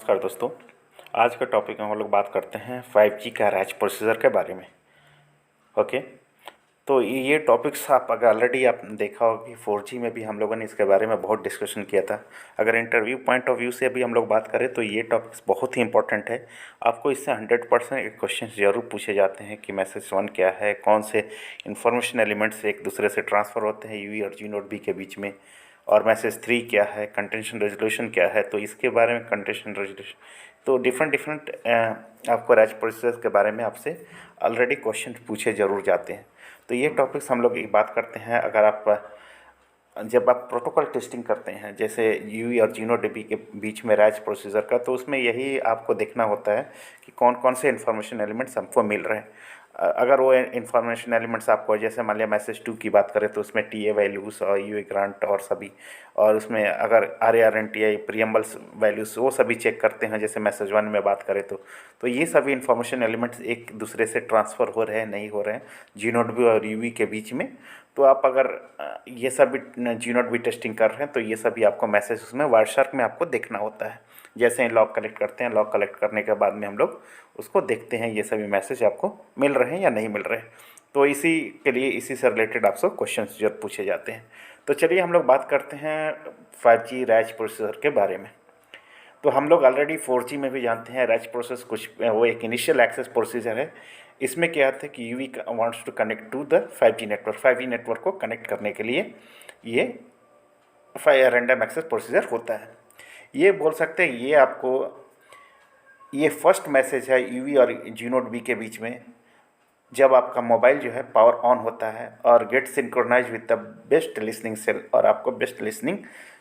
नमस्कार दोस्तों। आज का टॉपिक में हम लोग बात करते हैं 5G का रैच प्रोसीजर के बारे में। ओके, तो ये टॉपिक्स आप अगर ऑलरेडी आप देखा होगा कि 4G में भी हम लोगों ने इसके बारे में बहुत डिस्कशन किया था। अगर इंटरव्यू पॉइंट ऑफ व्यू से भी हम लोग बात करें तो ये टॉपिक्स बहुत ही इंपॉर्टेंट है। आपको इससे 100% क्वेश्चन ज़रूर पूछे जाते हैं कि मैसेज 1 क्या है, कौन से इंफॉर्मेशन एलिमेंट्स एक दूसरे से ट्रांसफ़र होते हैं यूवी और जी नोट बी के बीच में, और मैसेज 3 क्या है, कंटेंशन रेजोल्यूशन क्या है। तो इसके बारे में कंटेंशन रेजोल्यूशन तो डिफरेंट आपको रैच प्रोसीजर के बारे में आपसे ऑलरेडी क्वेश्चन पूछे ज़रूर जाते हैं। तो ये टॉपिक्स हम लोग एक बात करते हैं। अगर आप जब आप प्रोटोकॉल टेस्टिंग करते हैं जैसे यूवी और जीनो डीबी के बीच में रैच प्रोसीजर का, तो उसमें यही आपको देखना होता है कि कौन कौन से इन्फॉर्मेशन एलिमेंट्स हमको मिल रहे हैं। अगर वो इन्फॉर्मेशन एलिमेंट्स आपको, जैसे मान लिया मैसेज 2 की बात करें तो उसमें टी ए वैल्यूज़ और यू ए ग्रांट और सभी, और उसमें अगर R A R N T I preambles values वो सभी चेक करते हैं। जैसे मैसेज 1 में बात करें तो ये सभी इन्फॉर्मेशन एलिमेंट्स एक दूसरे से ट्रांसफ़र हो रहे हैं नहीं हो रहे हैं जी नोट बी और यू के बीच में। तो आप अगर ये सभी जी नोट बी टेस्टिंग कर रहे हैं तो ये सभी आपको मैसेज उसमें वायरशार्क में आपको देखना होता है। जैसे ही लॉग कलेक्ट करते हैं, लॉग कलेक्ट करने के बाद में हम लोग उसको देखते हैं ये सभी मैसेज आपको मिल रहे हैं या नहीं मिल रहे हैं। तो इसी के लिए इसी से रिलेटेड आपसे क्वेश्चन जो पूछे जाते हैं। तो चलिए हम लोग बात करते हैं 5G रैच प्रोसीजर के बारे में। तो हम लोग ऑलरेडी 4G में भी जानते हैं रैच प्रोसेस कुछ वो एक इनिशियल एक्सेस प्रोसीजर है। इसमें क्या होता है कि UE wants to connect to the 5G network. 5G network को कनेक्ट करने के लिए ये रैंडम एक्सेस प्रोसीजर होता है। ये बोल सकते हैं ये आपको ये फर्स्ट मैसेज है यूवी और जी नोट बी के बीच में, जब आपका मोबाइल जो है पावर ऑन होता है और get synchronize with the best listening cell, और आपको बेस्ट लिसनिंग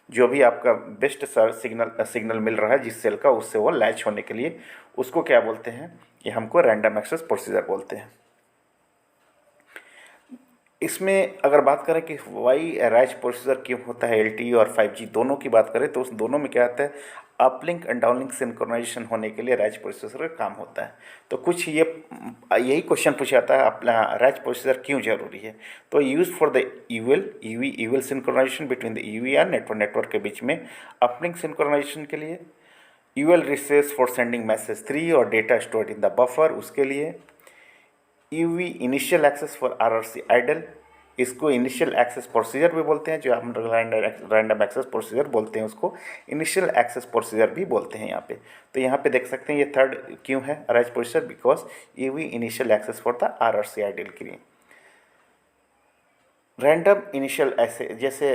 जो भी आपका बेस्ट सिग्नल मिल रहा है जिस सेल का, उससे वो लैच होने के लिए उसको क्या बोलते हैं, ये हमको रैंडम एक्सेस प्रोसीजर बोलते हैं। इसमें अगर बात करें कि वाई रैच प्रोसीजर क्यों होता है, LTE और 5G दोनों की बात करें तो उस दोनों में क्या आता है, अपलिंक एंड डाउनलिंक सिंक्रोनाइजेशन होने के लिए रैच प्रोसीजर का काम होता है। तो कुछ यही क्वेश्चन पूछा जाता है अपना रैच प्रोसीजर क्यों जरूरी है। तो use for the UE synchronisation between the UE और नेटवर्क के बीच में, अपलिंक सिंक्रोनाइजेशन के लिए, UL resources for sending message 3 और data stored in the buffer उसके लिए, UE initial access for RRC idle, इसको इनिशियल एक्सेस प्रोसीजर भी बोलते हैं, जो हम रैंडम एक्सेस प्रोसीजर बोलते हैं उसको इनिशियल एक्सेस प्रोसीजर भी बोलते हैं यहाँ पे। तो यहाँ पे देख सकते हैं ये थर्ड क्यों है RACH procedure, because UE initial access for the RRC idle के लिए। रैंडम इनिशियल ऐसे जैसे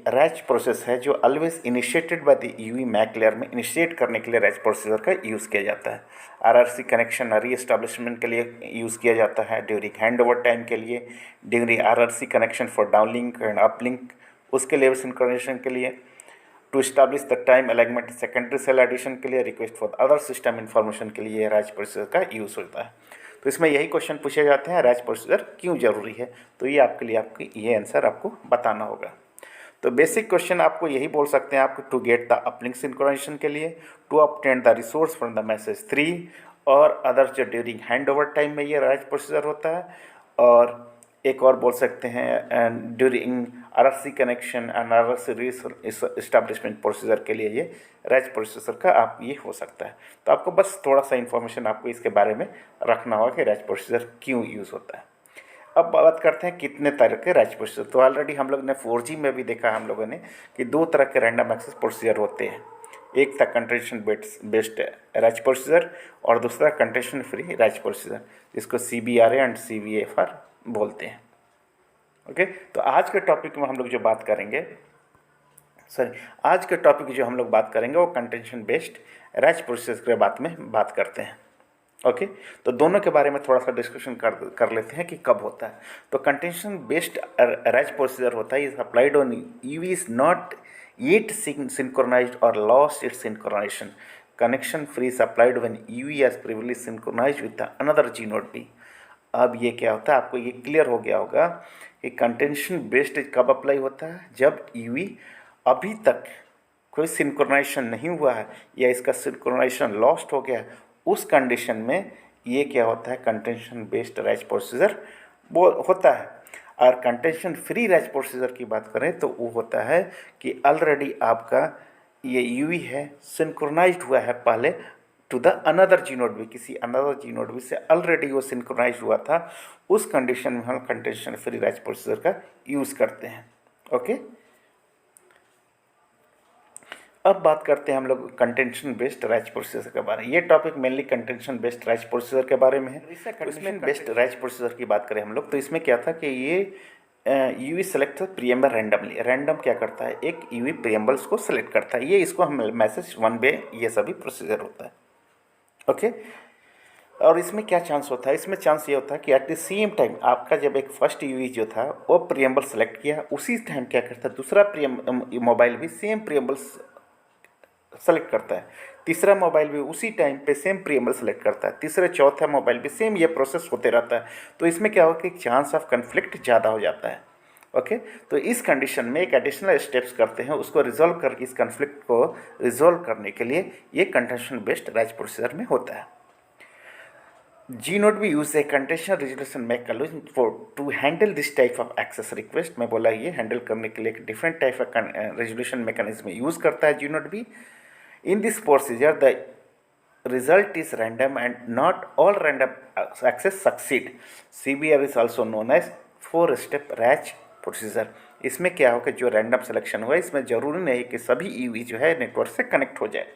रैच प्रोसेस है जो always initiated by the UE MAC layer में इनिशिएट करने के लिए रैच प्रोसीजर का यूज़ किया जाता है। आरआरसी कनेक्शन री एस्टेब्लिशमेंट के लिए यूज़ किया जाता है, ड्यूरिंग हैंड ओवर टाइम के लिए, during RRC connection for downlink and uplink उसके लिए, सिंक्रोनाइजेशन के लिए, to establish the time alignment secondary cell addition के लिए, request for other system information के लिए रैच प्रोसीजर का यूज़ होता है। तो इसमें यही क्वेश्चन पूछे जाते हैं रैच प्रोसीजर क्यों जरूरी है। तो ये आपके लिए आपकी ये आंसर आपको बताना होगा। तो बेसिक क्वेश्चन आपको यही बोल सकते हैं आपको, to get the uplink synchronisation के लिए, to obtain the resource from the message 3 और अदर जो ड्यूरिंग हैंड ओवर टाइम में ये रैच प्रोसीजर होता है, और एक और बोल सकते हैं during RRC connection and RRC establishment procedure के लिए ये रैच प्रोसीजर का आप ये हो सकता है। तो आपको बस थोड़ा सा इन्फॉर्मेशन आपको इसके बारे में रखना होगा कि रैच प्रोसीजर क्यों यूज़ होता है। अब बात करते हैं कितने तरह के रैच प्रोसीजर। तो ऑलरेडी हम लोग ने 4G में भी देखा हम लोगों ने कि 2 तरह के रैंडम एक्सेस प्रोसीजर होते हैं। एक था कंटेंशन बेस्ड रैच प्रोसीजर और दूसरा कंटेंशन फ्री रैच प्रोसीजर, जिसको CBRA एंड CVFR बोलते हैं। ओके, तो आज के टॉपिक में हम लोग जो बात करेंगे आज के टॉपिक जो हम लोग बात करेंगे वो कंटेंशन बेस्ड रैच प्रोसीजर के बात करते हैं। ओके, तो दोनों के बारे में थोड़ा सा डिस्कशन कर लेते हैं कि कब होता है। तो कंटेंशन बेस्ड रैच प्रोसीजर होता है is applied on UV is not yet synchronized or lost its synchronization. Connection free is applied when UV has previously synchronized with the another G node B. अब ये क्या होता है, आपको ये clear हो गया होगा कि कंटेंशन बेस्ड कब अप्लाई होता है, जब यूवी अभी तक कोई सिंक्रोनाइजेशन नहीं हुआ है या इसका सिंक्रोनाइजेशन लॉस्ट हो गया है, उस कंडीशन में ये क्या होता है, कंटेंशन बेस्ड रैच प्रोसीजर वो होता है। और कंटेंशन फ्री रैच प्रोसीजर की बात करें तो वो होता है कि ऑलरेडी आपका ये यूवी है सिंक्रोनाइज्ड हुआ है पहले to the another G node B, किसी अनदर जी नोड बी से ऑलरेडी वो सिंक्रोनाइज हुआ था। उस कंडीशन में हम कंटेंशन फ्री रैच प्रोसीजर का यूज़ करते हैं। ओके, अब बात करते हैं हम लोग कंटेंशन बेस्ड रैच प्रोसीजर के बारे में। ये topic mainly contention based wretch procedure के बारे में है। इसमें बेस्ड रैच प्रोसीजर की बात करें हम लोग तो इसमें क्या था कि ये UV select preamble randomly, random क्या करता है, एक यूवी प्रियम्बल्स को सेलेक्ट करता है। ये इसको हम मैसेज वन वे ये सभी प्रोसीजर होता है। ओके, और इसमें क्या चांस होता है, इसमें चांस ये होता है कि एट द सेम टाइम आपका जब एक फर्स्ट यूवी जो था वो प्रियम्बल सेलेक्ट किया, उसी टाइम क्या करता है दूसरा मोबाइल भी सेम प्रियम्बल्स सेलेक्ट करता है, तीसरा मोबाइल भी उसी टाइम पे सेम प्रियम्बल सेलेक्ट करता है, तीसरा चौथा मोबाइल भी सेम, ये प्रोसेस होते रहता है। तो इसमें क्या होगा कि चांस ऑफ कन्फ्लिक्ट ज़्यादा हो जाता है। ओके, तो इस कंडीशन में एक एडिशनल स्टेप्स करते हैं उसको रिजॉल्व करके, इस कन्फ्लिक्ट को रिजॉल्व करने के लिए ये कंटेंशन बेस्ड रैच प्रोसीजर में होता है। GNOD भी use a contention resolution mechanism for to handle this type of access request. मैं बोला ये हैंडल करने के लिए एक different type of resolution mechanism use करता है GNOD भी। In this procedure, the result is random and not all random access succeed. CBR is also known as four-step Rach procedure. इसमें क्या होगा, जो रैंडम सिलेक्शन हुआ इसमें ज़रूरी नहीं कि सभी ईवी जो है नेटवर्क से कनेक्ट हो जाए।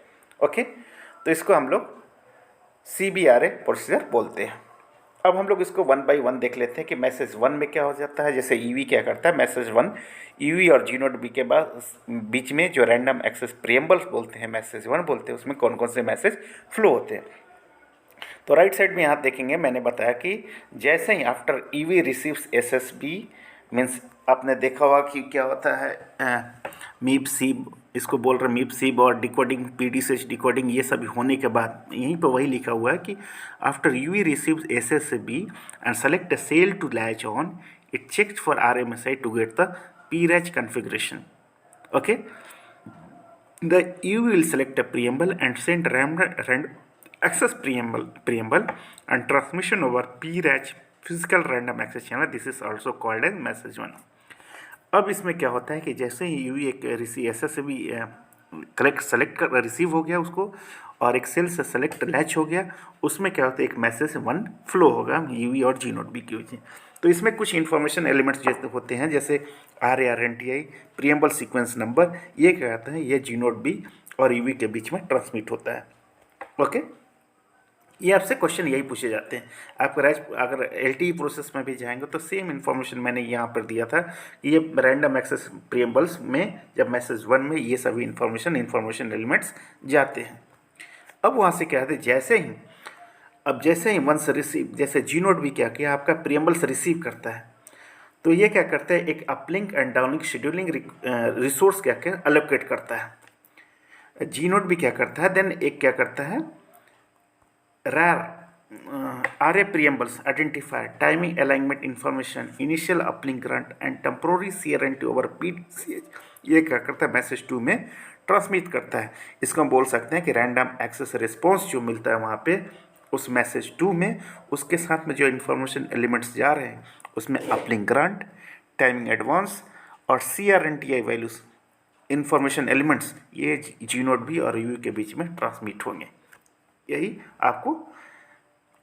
ओके, तो इसको हम लोग CBRA प्रोसीजर बोलते हैं। अब हम लोग इसको वन बाई वन देख लेते हैं कि मैसेज वन में क्या हो जाता है। जैसे ईवी क्या करता है, मैसेज वन ईवी और GNOD बी के बाद बीच में जो रैंडम एक्सेस प्रियम्बल्स बोलते हैं, मैसेज वन बोलते हैं, उसमें कौन कौन से मैसेज फ्लो होते हैं। तो राइट साइड में यहाँ देखेंगे, मैंने बताया कि जैसे ही after EV receives SSB means आपने देखा होगा कि क्या होता है मीप सीब, इसको बोल रहे मीप सीब, और डिकोडिंग PDSH डिकोडिंग ये सब होने के बाद यहीं पर वही लिखा हुआ है कि after UE receives SSB and select a cell to latch on, it checks for RMSI to get the PRACH configuration. Okay, the UV will select a preamble and send random access preamble and transmission over PRACH physical random access channel. This is also called as message one. अब इसमें क्या होता है कि जैसे ही UV एक SS से भी सेलेक्ट कर रिसीव हो गया उसको, और एक सेल से सेलेक्ट लैच हो गया, उसमें क्या होता है एक मैसेज वन फ्लो होगा यूवी और GNOD बी की वजह। तो इसमें कुछ इन्फॉर्मेशन एलिमेंट्स जैसे होते हैं, जैसे RARNTI प्रियम्बल सीक्वेंस नंबर, ये क्या कहता है, ये GNOD बी और यूवी के बीच में ट्रांसमिट होता है। ओके, ये आपसे क्वेश्चन यही पूछे जाते हैं। आप अगर LTE प्रोसेस में भी जाएंगे तो सेम इन्फॉर्मेशन मैंने यहाँ पर दिया था कि ये रैंडम एक्सेस प्रियम्बल्स में जब मैसेज वन में ये सभी इन्फॉर्मेशन एलिमेंट्स जाते हैं। अब वहाँ से क्या है, जैसे ही वंस रिसीव, जैसे GNOD भी क्या किया, आपका प्रियम्बल्स रिसीव करता है, तो ये क्या करता है, एक uplink and downlink scheduling resource क्या क्या एलोकेट करता है। GNOD भी क्या करता है, देन एक क्या करता है, RA preambles identify timing alignment information, initial uplink grant and temporary CRNT over PDCH, ये क्या करता है, मैसेज टू में ट्रांसमिट करता है। इसको हम बोल सकते हैं कि रैंडम एक्सेस रिस्पॉन्स जो मिलता है वहाँ पे उस मैसेज टू में, उसके साथ में जो इन्फॉर्मेशन एलिमेंट्स जा रहे हैं उसमें अपलिंक ग्रांट, टाइमिंग एडवांस और CRNTI वैल्यूज इन्फॉर्मेशन एलिमेंट्स, ये GNOD बी और यूवी के बीच में ट्रांसमिट होंगे। यही आपको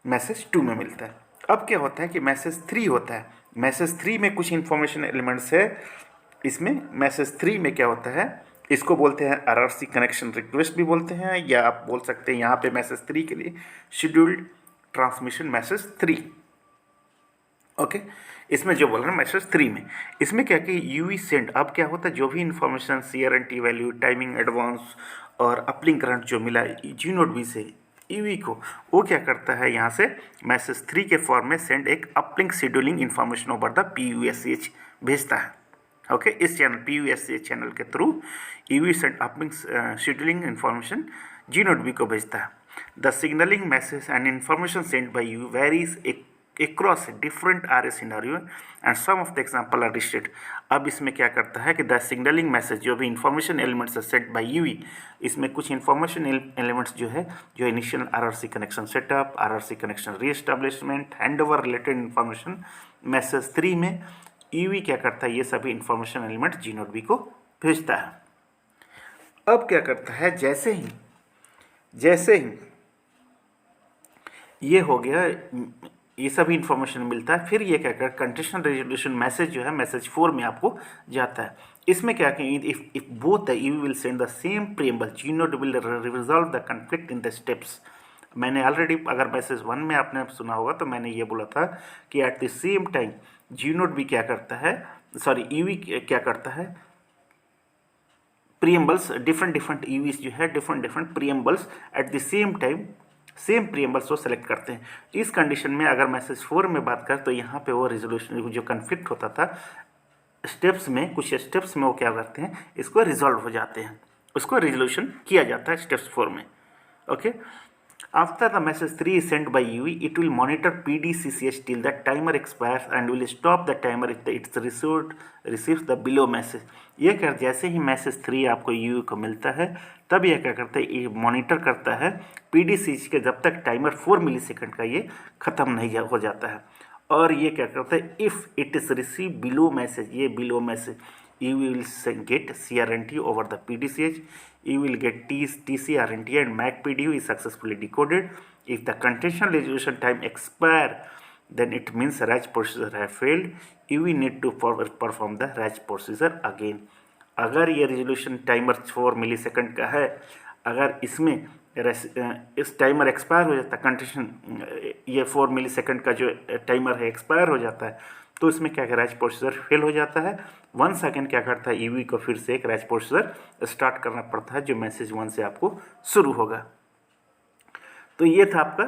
मैसेज टू में मिलता है। अब क्या होता है कि मैसेज थ्री होता है। मैसेज थ्री में कुछ इन्फॉर्मेशन एलिमेंट्स है। इसमें मैसेज थ्री में क्या होता है, इसको बोलते हैं RRC कनेक्शन रिक्वेस्ट भी बोलते हैं, या आप बोल सकते हैं यहाँ पे मैसेज थ्री के लिए scheduled transmission message three. Okay, इसमें जो बोल रहे हैं मैसेज थ्री में, इसमें क्या कि यूवी सेंड, अब क्या होता है, जो भी information CRNT value, timing advance और अपलिंक करंट जो मिला GNOD बी से ईवी को, वो क्या करता है, यहाँ से मैसेज थ्री के फॉर्म में सेंड एक uplink scheduling information over the PUSH भेजता है। ओके, इस चैनल PUSH चैनल के through UE send uplink scheduling information GNOD B को भेजता है। The signalling message and information send by UE varies across different RA scenario and some of the example are listed। अब इसमें क्या करता है कि द सिग्नलिंग मैसेज जो भी information elements set by UV, इसमें कुछ इंफॉर्मेशन एलिमेंट्स जो है, जो initial RRC connection setup, RRC connection reestablishment, hand over related information message three में यूवी क्या करता है, ये सभी इंफॉर्मेशन एलिमेंट GNOD बी को भेजता है। अब क्या करता है, जैसे ही ये हो गया, ये सभी इंफॉर्मेशन मिलता है, फिर ये क्या कर कंडीशनल रेजोल्यूशन मैसेज जो है मैसेज 4 में आपको जाता है। इसमें क्या कि if both the U will send the same preamble, gNode will resolve the conflict in the steps. मैंने ऑलरेडी, अगर मैसेज 1 में आपने सुना होगा तो मैंने ये बोला था कि एट द सेम टाइम जीनोड भी क्या करता है, सॉरी ईवी क्या करता है, प्रीएम्बल्स डिफरेंट ईवीज जो है different preambles at the same time same preambles को सेलेक्ट करते हैं। इस कंडीशन में अगर मैसेज 4 में बात करें तो यहाँ पे वो रिजोल्यूशन जो कन्फ्लिक्ट होता था स्टेप्स में, कुछ स्टेप्स में वो क्या करते हैं, इसको रिजॉल्व हो जाते हैं, उसको रिजोल्यूशन किया जाता है स्टेप्स 4 में। Okay, after the message 3 is sent by UE, it will monitor PDCCH till the timer expires and will stop the timer if it's receives the below message। ये क्या, जैसे ही मैसेज 3 आपको UE को मिलता है तब यह क्या करता है, ये मॉनिटर करता है PDCCH के जब तक टाइमर 4 मिलीसेकंड का ये ख़त्म नहीं हो जाता है। और ये क्या करता है, if it is receive below message, ये below message you will get CRNT over the PDCH, you will get TCRNT and MAC-PDU is successfully decoded. If the conditional resolution time expire, then it means RAG procedure have failed. You will need to perform the RAG procedure again. अगर ये resolution timer 4 millisecond का है, अगर इसमें इस timer expire हो जाता है, कंडीशन ये 4 मिलीसेकंड का जो टाइमर है एक्सपायर हो जाता है, तो इसमें क्या रैज प्रोसीजर फेल हो जाता है। 1 सेकेंड क्या करता है, ईवी को फिर से एक रैज प्रोसीजर स्टार्ट करना पड़ता है जो मैसेज 1 से आपको शुरू होगा। तो ये था आपका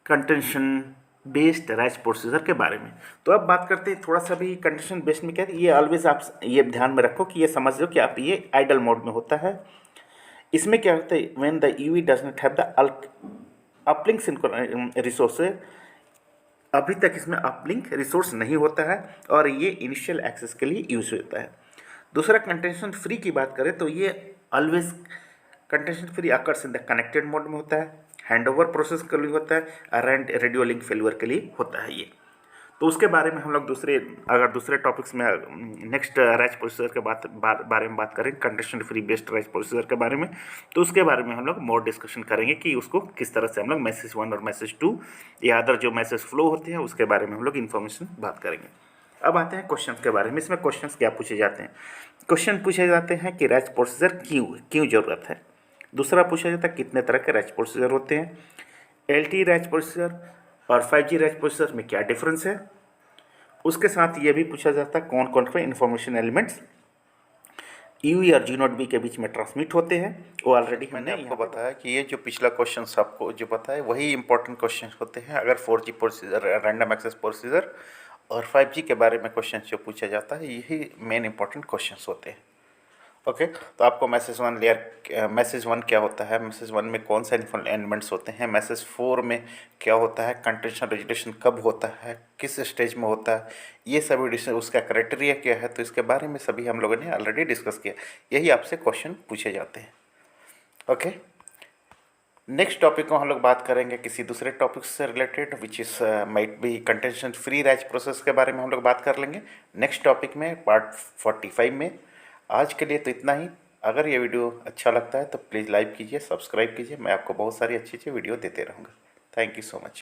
कंटेंशन बेस्ड रैज प्रोसीजर के बारे में। तो अब बात करते हैं थोड़ा सा भी कंटेंशन बेस्ड में क्या है, ये ऑलवेज आप ये ध्यान में रखो कि ये समझ लो कि आप ये आइडल मोड में होता है। इसमें क्या होता है, when the EV does not have the uplink resources, अभी तक इसमें अपलिंक रिसोर्स नहीं होता है और ये इनिशियल एक्सेस के लिए यूज होता है। दूसरा कंटेंशन फ्री की बात करें तो ये always contention free occurs in the connected mode में होता है, हैंडओवर प्रोसेस के लिए होता है, एंड रेडियो लिंक फेलियर के लिए होता है ये। तो उसके बारे में हम लोग दूसरे टॉपिक्स में नेक्स्ट रैज प्रोसीजर के बारे में बात करें, condition free based razz procedure के बारे में, तो उसके बारे में हम लोग मोर डिस्कशन करेंगे कि उसको किस तरह से हम लोग मैसेज 1 और मैसेज 2 या अदर जो मैसेज फ्लो होते हैं उसके बारे में हम लोग इन्फॉर्मेशन बात करेंगे। अब आते हैं क्वेश्चन के बारे में। इसमें क्वेश्चन क्या पूछे जाते हैं, क्वेश्चन पूछे जाते हैं कि रैज प्रोसीजर क्यों ज़रूरत है। दूसरा पूछा जाता है कितने तरह के रैज प्रोसीजर होते हैं, LTE रैज प्रोसीजर और 5G रैज प्रोसीजर में क्या डिफरेंस है। उसके साथ ये भी पूछा जाता है कौन कौन से इन्फॉर्मेशन एलिमेंट्स ईवी और जीनोड बी के बीच में ट्रांसमिट होते हैं। वो ऑलरेडी मैंने आपको बताया कि ये जो पिछला क्वेश्चन आपको जो बताया वही इंपॉर्टेंट क्वेश्चन होते हैं। अगर 4G procedure, random access procedure और 5G के बारे में क्वेश्चन जो पूछा जाता है यही मेन इंपॉर्टेंट क्वेश्चन होते हैं। ओके, तो आपको मैसेज 1 क्या होता है, मैसेज 1 में कौन सा एलिमेंट्स होते हैं, मैसेज 4 में क्या होता है, कंटेंशन रेजोल्यूशन कब होता है, किस स्टेज में होता है, ये सभी उसका क्राइटेरिया क्या है, तो इसके बारे में सभी हम लोगों ने ऑलरेडी डिस्कस किया। यही आपसे क्वेश्चन पूछे जाते हैं। ओके, नेक्स्ट टॉपिक को हम लोग बात करेंगे किसी दूसरे टॉपिक से related which is might be contention free razz process के बारे में हम लोग बात कर लेंगे नेक्स्ट टॉपिक में, पार्ट 45 में। आज के लिए तो इतना ही। अगर ये वीडियो अच्छा लगता है तो प्लीज़ लाइक कीजिए, सब्सक्राइब कीजिए। मैं आपको बहुत सारी अच्छी वीडियो देते रहूँगा। Thank you so much.